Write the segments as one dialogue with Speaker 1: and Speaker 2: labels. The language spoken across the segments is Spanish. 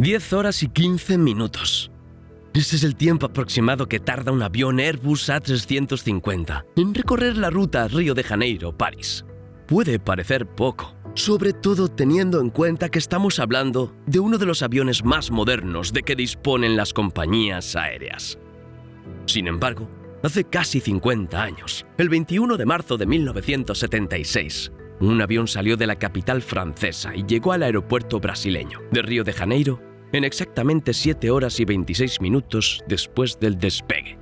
Speaker 1: 10 horas y 15 minutos. Ese es el tiempo aproximado que tarda un avión Airbus A350 en recorrer la ruta Río de Janeiro-París. Puede parecer poco, sobre todo teniendo en cuenta que estamos hablando de uno de los aviones más modernos de que disponen las compañías aéreas. Sin embargo, hace casi 50 años, el 21 de marzo de 1976, un avión salió de la capital francesa y llegó al aeropuerto brasileño de Río de Janeiro en exactamente 7 horas y 26 minutos después del despegue.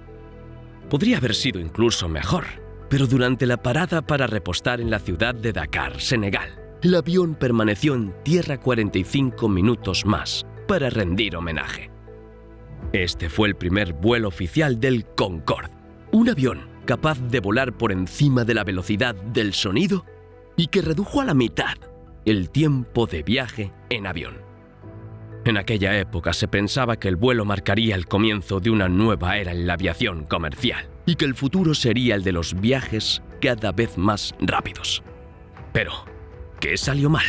Speaker 1: Podría haber sido incluso mejor, pero durante la parada para repostar en la ciudad de Dakar, Senegal, el avión permaneció en tierra 45 minutos más para rendir homenaje. Este fue el primer vuelo oficial del Concorde, un avión capaz de volar por encima de la velocidad del sonido y que redujo a la mitad el tiempo de viaje en avión. En aquella época se pensaba que el vuelo marcaría el comienzo de una nueva era en la aviación comercial y que el futuro sería el de los viajes cada vez más rápidos. Pero, ¿qué salió mal?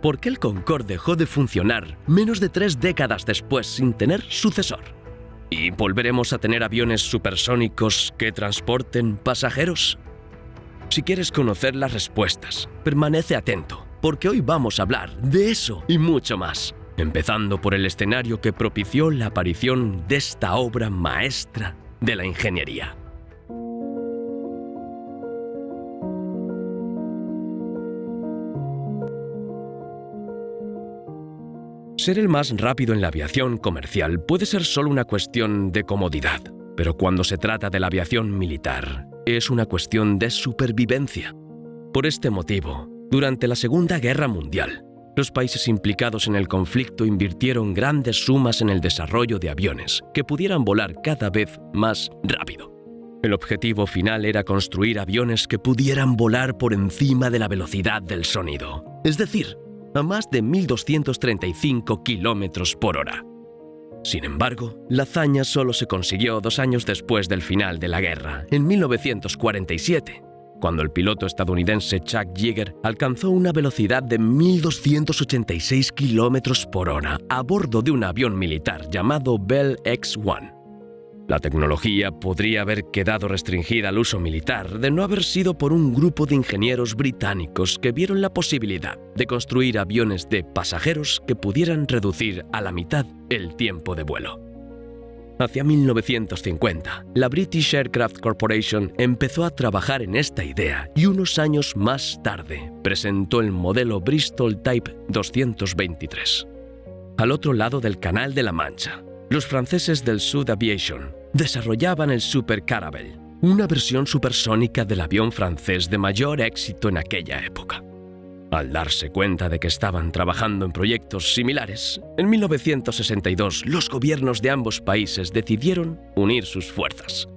Speaker 1: ¿Por qué el Concorde dejó de funcionar menos de 3 décadas después sin tener sucesor? ¿Y volveremos a tener aviones supersónicos que transporten pasajeros? Si quieres conocer las respuestas, permanece atento, porque hoy vamos a hablar de eso y mucho más, empezando por el escenario que propició la aparición de esta obra maestra de la ingeniería. Ser el más rápido en la aviación comercial puede ser solo una cuestión de comodidad, pero cuando se trata de la aviación militar, es una cuestión de supervivencia. Por este motivo, durante la Segunda Guerra Mundial, los países implicados en el conflicto invirtieron grandes sumas en el desarrollo de aviones que pudieran volar cada vez más rápido. El objetivo final era construir aviones que pudieran volar por encima de la velocidad del sonido, es decir, a más de 1.235 kilómetros por hora. Sin embargo, la hazaña solo se consiguió 2 años después del final de la guerra, en 1947, cuando el piloto estadounidense Chuck Yeager alcanzó una velocidad de 1.286 kilómetros por hora a bordo de un avión militar llamado Bell X-1. La tecnología podría haber quedado restringida al uso militar de no haber sido por un grupo de ingenieros británicos que vieron la posibilidad de construir aviones de pasajeros que pudieran reducir a la mitad el tiempo de vuelo. Hacia 1950, la British Aircraft Corporation empezó a trabajar en esta idea y unos años más tarde presentó el modelo Bristol Type 223. Al otro lado del Canal de la Mancha, los franceses del Sud Aviation desarrollaban el Super Caravelle, una versión supersónica del avión francés de mayor éxito en aquella época. Al darse cuenta de que estaban trabajando en proyectos similares, en 1962 los gobiernos de ambos países decidieron unir sus fuerzas.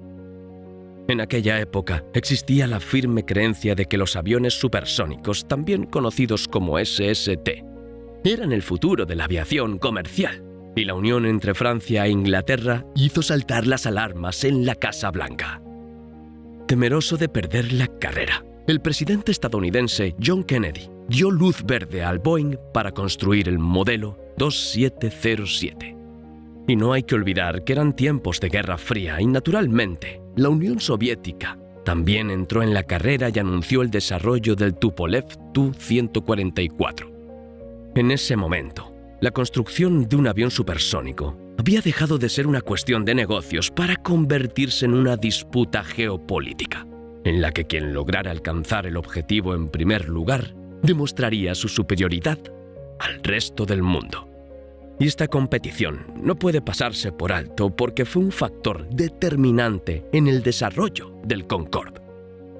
Speaker 1: En aquella época existía la firme creencia de que los aviones supersónicos, también conocidos como SST, eran el futuro de la aviación comercial, y la unión entre Francia e Inglaterra hizo saltar las alarmas en la Casa Blanca. Temeroso de perder la carrera, el presidente estadounidense John Kennedy dio luz verde al Boeing para construir el modelo 2707. Y no hay que olvidar que eran tiempos de Guerra Fría y, naturalmente, la Unión Soviética también entró en la carrera y anunció el desarrollo del Tupolev Tu-144. En ese momento, la construcción de un avión supersónico había dejado de ser una cuestión de negocios para convertirse en una disputa geopolítica, en la que quien lograra alcanzar el objetivo en primer lugar demostraría su superioridad al resto del mundo. Y esta competición no puede pasarse por alto porque fue un factor determinante en el desarrollo del Concorde.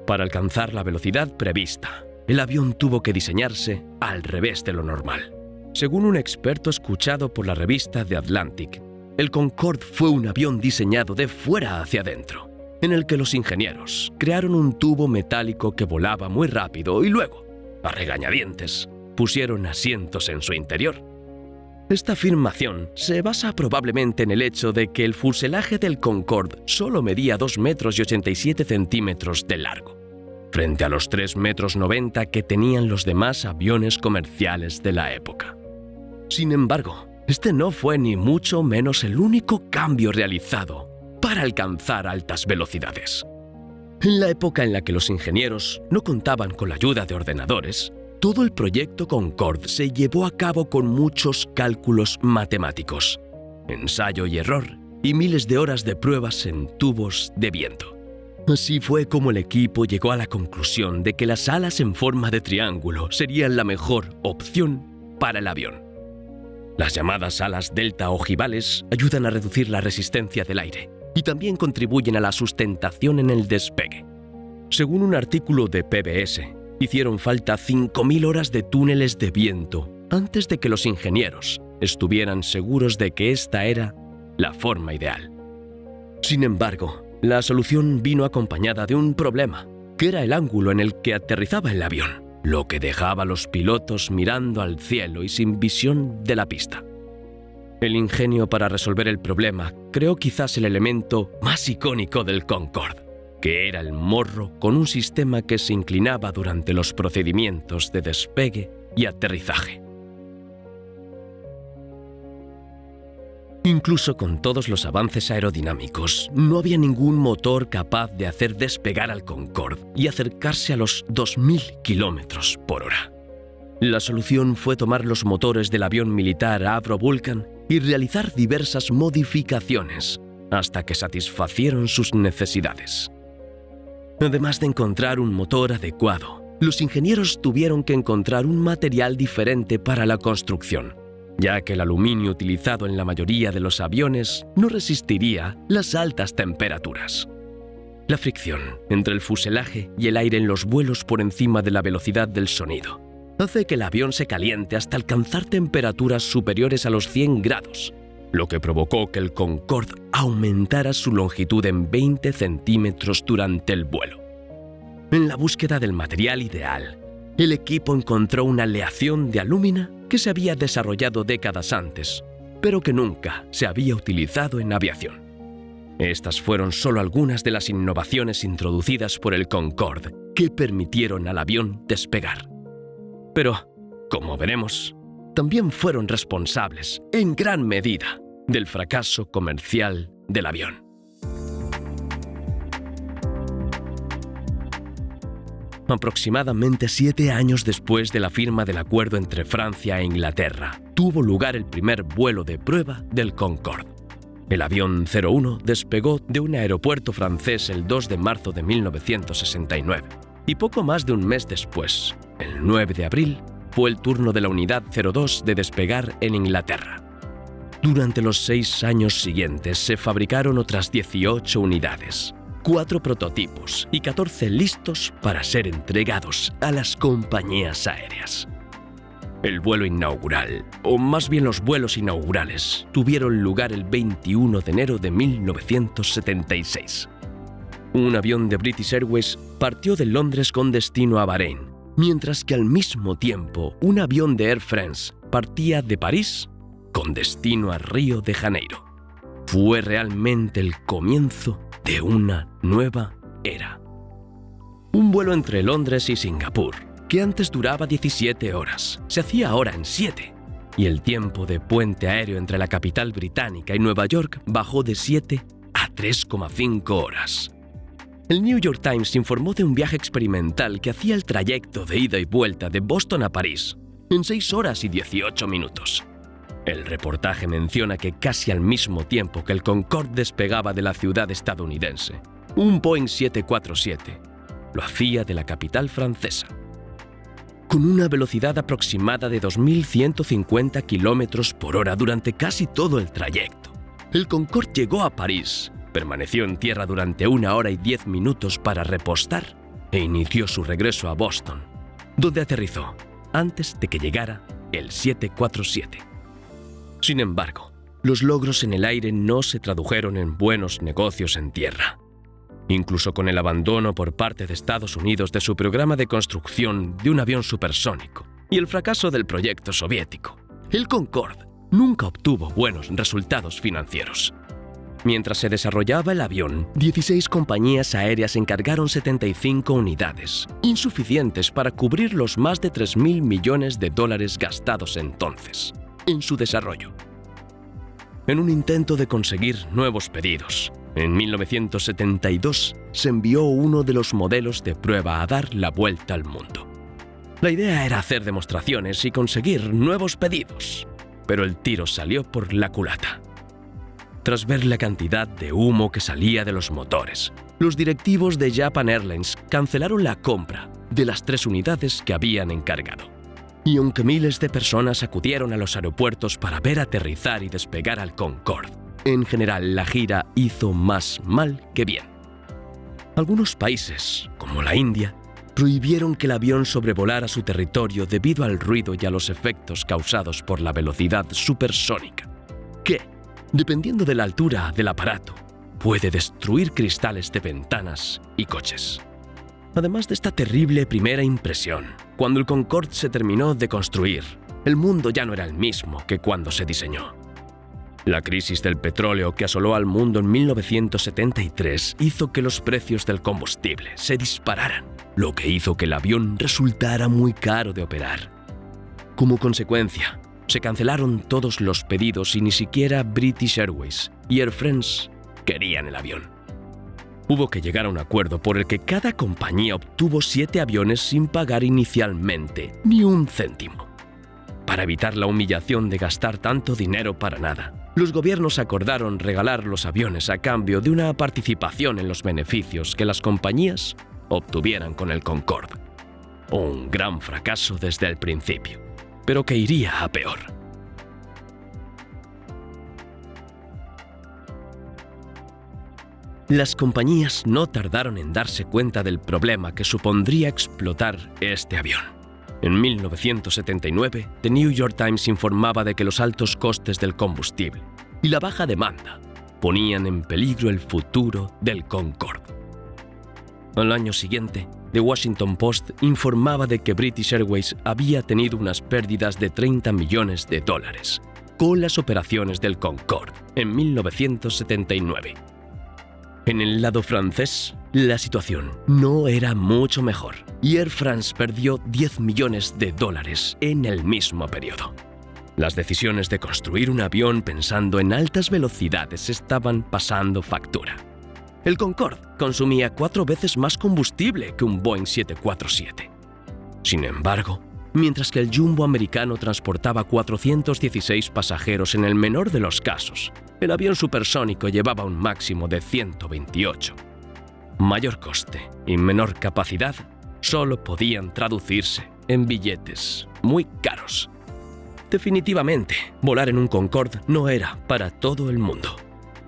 Speaker 1: Para alcanzar la velocidad prevista, el avión tuvo que diseñarse al revés de lo normal. Según un experto escuchado por la revista The Atlantic, el Concorde fue un avión diseñado de fuera hacia adentro, en el que los ingenieros crearon un tubo metálico que volaba muy rápido y luego, a regañadientes, pusieron asientos en su interior. Esta afirmación se basa probablemente en el hecho de que el fuselaje del Concorde solo medía 2,87 metros de largo, frente a los 3,90 metros que tenían los demás aviones comerciales de la época. Sin embargo, Este no fue ni mucho menos el único cambio realizado para alcanzar altas velocidades. En la época en la que los ingenieros no contaban con la ayuda de ordenadores, todo el proyecto Concorde se llevó a cabo con muchos cálculos matemáticos, ensayo y error y miles de horas de pruebas en tubos de viento. Así fue como el equipo llegó a la conclusión de que las alas en forma de triángulo serían la mejor opción para el avión. Las llamadas alas delta ojivales ayudan a reducir la resistencia del aire y también contribuyen a la sustentación en el despegue. Según un artículo de PBS, hicieron falta 5.000 horas de túneles de viento antes de que los ingenieros estuvieran seguros de que esta era la forma ideal. Sin embargo, la solución vino acompañada de un problema, que era el ángulo en el que aterrizaba el avión, lo que dejaba a los pilotos mirando al cielo y sin visión de la pista. El ingenio para resolver el problema creó quizás el elemento más icónico del Concorde, que era el morro con un sistema que se inclinaba durante los procedimientos de despegue y aterrizaje. Incluso con todos los avances aerodinámicos, no había ningún motor capaz de hacer despegar al Concorde y acercarse a los 2.000 kilómetros por hora. La solución fue tomar los motores del avión militar Avro Vulcan y realizar diversas modificaciones hasta que satisfacieron sus necesidades. Además de encontrar un motor adecuado, los ingenieros tuvieron que encontrar un material diferente para la construcción, ya que el aluminio utilizado en la mayoría de los aviones no resistiría las altas temperaturas. La fricción entre el fuselaje y el aire en los vuelos por encima de la velocidad del sonido hace que el avión se caliente hasta alcanzar temperaturas superiores a los 100 grados, lo que provocó que el Concorde aumentara su longitud en 20 centímetros durante el vuelo. En la búsqueda del material ideal, el equipo encontró una aleación de alúmina que se había desarrollado décadas antes, pero que nunca se había utilizado en aviación. Estas fueron solo algunas de las innovaciones introducidas por el Concorde que permitieron al avión despegar. Pero, como veremos, también fueron responsables, en gran medida, del fracaso comercial del avión. Aproximadamente 7 años después de la firma del acuerdo entre Francia e Inglaterra, tuvo lugar el primer vuelo de prueba del Concorde. El avión 01 despegó de un aeropuerto francés el 2 de marzo de 1969, y poco más de un mes después, el 9 de abril, fue el turno de la unidad 02 de despegar en Inglaterra. Durante los 6 años siguientes se fabricaron otras 18 unidades, 4 prototipos y 14 listos para ser entregados a las compañías aéreas. El vuelo inaugural, o más bien los vuelos inaugurales, tuvieron lugar el 21 de enero de 1976. Un avión de British Airways partió de Londres con destino a Bahrein, mientras que al mismo tiempo un avión de Air France partía de París con destino a Río de Janeiro. Fue realmente el comienzo de una nueva era. Un vuelo entre Londres y Singapur, que antes duraba 17 horas, se hacía ahora en 7, y el tiempo de puente aéreo entre la capital británica y Nueva York bajó de 7 a 3,5 horas. El New York Times informó de un viaje experimental que hacía el trayecto de ida y vuelta de Boston a París en 6 horas y 18 minutos. El reportaje menciona que casi al mismo tiempo que el Concorde despegaba de la ciudad estadounidense, un Boeing 747 lo hacía de la capital francesa. Con una velocidad aproximada de 2.150 kilómetros por hora durante casi todo el trayecto, el Concorde llegó a París, permaneció en tierra durante 1 hora y 10 minutos para repostar e inició su regreso a Boston, donde aterrizó antes de que llegara el 747. Sin embargo, los logros en el aire no se tradujeron en buenos negocios en tierra. Incluso con el abandono por parte de Estados Unidos de su programa de construcción de un avión supersónico y el fracaso del proyecto soviético, el Concorde nunca obtuvo buenos resultados financieros. Mientras se desarrollaba el avión, 16 compañías aéreas encargaron 75 unidades, insuficientes para cubrir los más de $3.000 millones gastados entonces en su desarrollo. En un intento de conseguir nuevos pedidos, en 1972 se envió uno de los modelos de prueba a dar la vuelta al mundo. La idea era hacer demostraciones y conseguir nuevos pedidos, pero el tiro salió por la culata. Tras ver la cantidad de humo que salía de los motores, los directivos de Japan Airlines cancelaron la compra de las 3 unidades que habían encargado. Y aunque miles de personas acudieron a los aeropuertos para ver aterrizar y despegar al Concorde, en general la gira hizo más mal que bien. Algunos países, como la India, prohibieron que el avión sobrevolara su territorio debido al ruido y a los efectos causados por la velocidad supersónica, que, dependiendo de la altura del aparato, puede destruir cristales de ventanas y coches. Además de esta terrible primera impresión, cuando el Concorde se terminó de construir, el mundo ya no era el mismo que cuando se diseñó. La crisis del petróleo que asoló al mundo en 1973 hizo que los precios del combustible se dispararan, lo que hizo que el avión resultara muy caro de operar. Como consecuencia, se cancelaron todos los pedidos y ni siquiera British Airways y Air France querían el avión. Hubo que llegar a un acuerdo por el que cada compañía obtuvo 7 aviones sin pagar inicialmente ni un céntimo. Para evitar la humillación de gastar tanto dinero para nada, los gobiernos acordaron regalar los aviones a cambio de una participación en los beneficios que las compañías obtuvieran con el Concorde. Un gran fracaso desde el principio, pero que iría a peor. Las compañías no tardaron en darse cuenta del problema que supondría explotar este avión. En 1979, The New York Times informaba de que los altos costes del combustible y la baja demanda ponían en peligro el futuro del Concorde. Al año siguiente, The Washington Post informaba de que British Airways había tenido unas pérdidas de $30 millones con las operaciones del Concorde en 1979. En el lado francés, la situación no era mucho mejor y Air France perdió $10 millones en el mismo periodo. Las decisiones de construir un avión pensando en altas velocidades estaban pasando factura. El Concorde consumía 4 veces más combustible que un Boeing 747. Sin embargo, mientras que el Jumbo americano transportaba 416 pasajeros en el menor de los casos, el avión supersónico llevaba un máximo de 128. Mayor coste y menor capacidad solo podían traducirse en billetes muy caros. Definitivamente, volar en un Concorde no era para todo el mundo.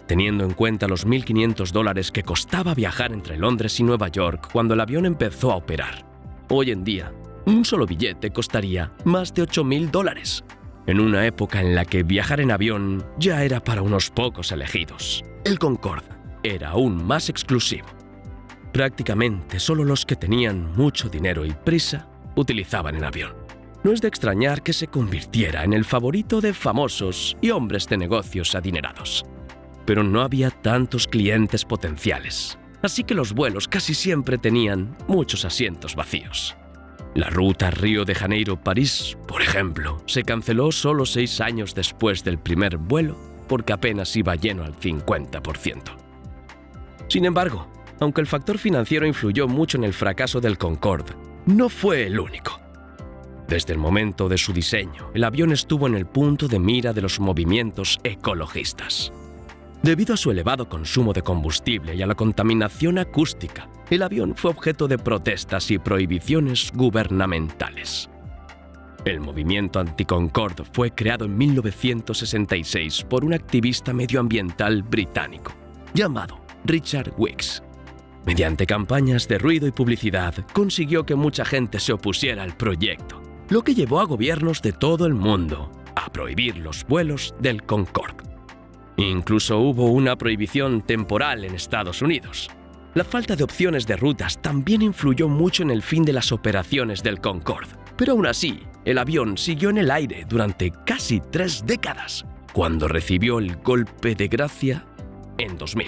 Speaker 1: Teniendo en cuenta los $1.500 que costaba viajar entre Londres y Nueva York cuando el avión empezó a operar, hoy en día, un solo billete costaría más de $8.000, en una época en la que viajar en avión ya era para unos pocos elegidos. El Concorde era aún más exclusivo. Prácticamente solo los que tenían mucho dinero y prisa utilizaban el avión. No es de extrañar que se convirtiera en el favorito de famosos y hombres de negocios adinerados. Pero no había tantos clientes potenciales, así que los vuelos casi siempre tenían muchos asientos vacíos. La ruta Río de Janeiro-París, por ejemplo, se canceló solo 6 años después del primer vuelo porque apenas iba lleno al 50%. Sin embargo, aunque el factor financiero influyó mucho en el fracaso del Concorde, no fue el único. Desde el momento de su diseño, el avión estuvo en el punto de mira de los movimientos ecologistas. Debido a su elevado consumo de combustible y a la contaminación acústica, el avión fue objeto de protestas y prohibiciones gubernamentales. El movimiento anti-Concorde fue creado en 1966 por un activista medioambiental británico llamado Richard Weeks. Mediante campañas de ruido y publicidad, consiguió que mucha gente se opusiera al proyecto, lo que llevó a gobiernos de todo el mundo a prohibir los vuelos del Concorde. Incluso hubo una prohibición temporal en Estados Unidos. La falta de opciones de rutas también influyó mucho en el fin de las operaciones del Concorde, pero aún así, el avión siguió en el aire durante casi 3 décadas, cuando recibió el golpe de gracia en 2000.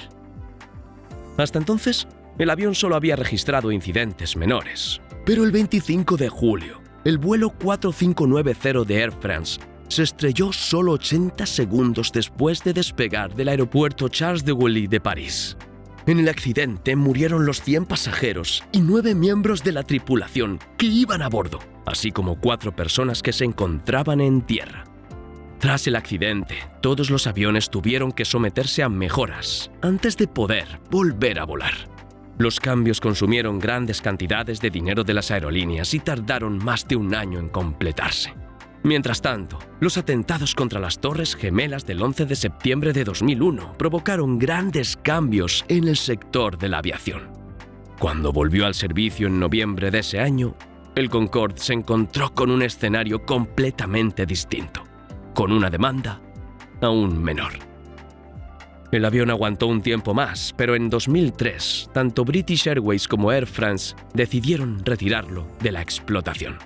Speaker 1: Hasta entonces, el avión solo había registrado incidentes menores, pero el 25 de julio, el vuelo 4590 de Air France se estrelló solo 80 segundos después de despegar del aeropuerto Charles de Gaulle de París. En el accidente murieron los 100 pasajeros y 9 miembros de la tripulación que iban a bordo, así como 4 personas que se encontraban en tierra. Tras el accidente, todos los aviones tuvieron que someterse a mejoras antes de poder volver a volar. Los cambios consumieron grandes cantidades de dinero de las aerolíneas y tardaron más de un año en completarse. Mientras tanto, los atentados contra las Torres Gemelas del 11 de septiembre de 2001 provocaron grandes cambios en el sector de la aviación. Cuando volvió al servicio en noviembre de ese año, el Concorde se encontró con un escenario completamente distinto, con una demanda aún menor. El avión aguantó un tiempo más, pero en 2003, tanto British Airways como Air France decidieron retirarlo de la explotación.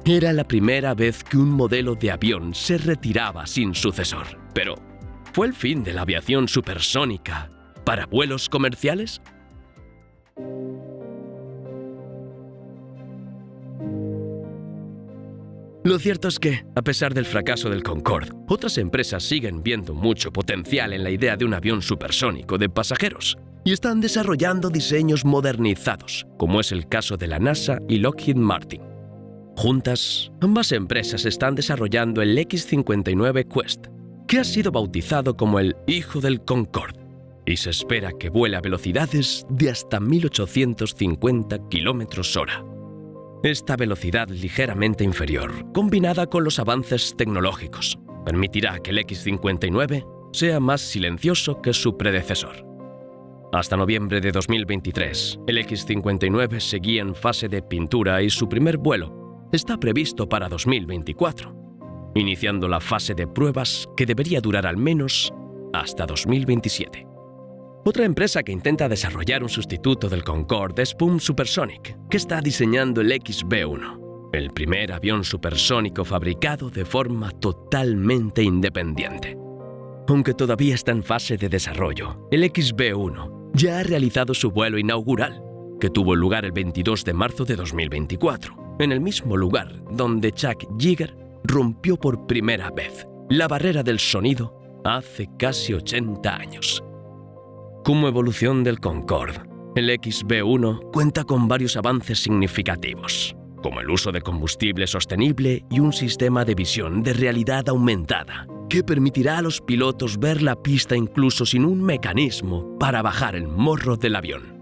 Speaker 1: Era la primera vez que un modelo de avión se retiraba sin sucesor. Pero, ¿fue el fin de la aviación supersónica para vuelos comerciales? Lo cierto es que, a pesar del fracaso del Concorde, otras empresas siguen viendo mucho potencial en la idea de un avión supersónico de pasajeros y están desarrollando diseños modernizados, como es el caso de la NASA y Lockheed Martin. Juntas, ambas empresas están desarrollando el X-59 Quest, que ha sido bautizado como el hijo del Concorde, y se espera que vuele a velocidades de hasta 1850 km/h. Esta velocidad ligeramente inferior, combinada con los avances tecnológicos, permitirá que el X-59 sea más silencioso que su predecesor. Hasta noviembre de 2023, el X-59 seguía en fase de pintura y su primer vuelo está previsto para 2024, iniciando la fase de pruebas que debería durar al menos hasta 2027. Otra empresa que intenta desarrollar un sustituto del Concorde es PUM Supersonic, que está diseñando el XB-1, el primer avión supersónico fabricado de forma totalmente independiente. Aunque todavía está en fase de desarrollo, el XB-1 ya ha realizado su vuelo inaugural, que tuvo lugar el 22 de marzo de 2024, en el mismo lugar donde Chuck Yeager rompió por primera vez la barrera del sonido hace casi 80 años. Como evolución del Concorde, el XB-1 cuenta con varios avances significativos, como el uso de combustible sostenible y un sistema de visión de realidad aumentada, que permitirá a los pilotos ver la pista incluso sin un mecanismo para bajar el morro del avión.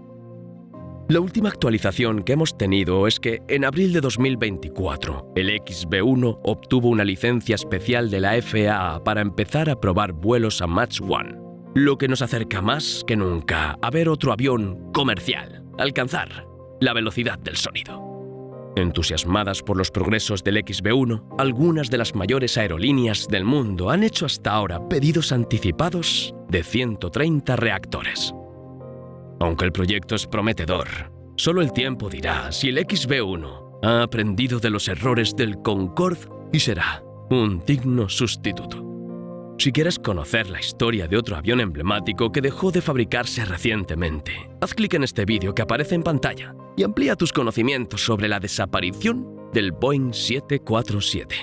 Speaker 1: La última actualización que hemos tenido es que en abril de 2024, el XB-1 obtuvo una licencia especial de la FAA para empezar a probar vuelos a Mach 1. Lo que nos acerca más que nunca a ver otro avión comercial alcanzar la velocidad del sonido. Entusiasmadas por los progresos del XB-1, algunas de las mayores aerolíneas del mundo han hecho hasta ahora pedidos anticipados de 130 reactores. Aunque el proyecto es prometedor, solo el tiempo dirá si el XB-1 ha aprendido de los errores del Concorde y será un digno sustituto. Si quieres conocer la historia de otro avión emblemático que dejó de fabricarse recientemente, haz clic en este vídeo que aparece en pantalla y amplía tus conocimientos sobre la desaparición del Boeing 747.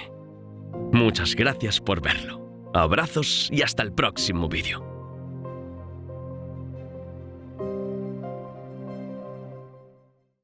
Speaker 1: Muchas gracias por verlo. Abrazos y hasta el próximo vídeo.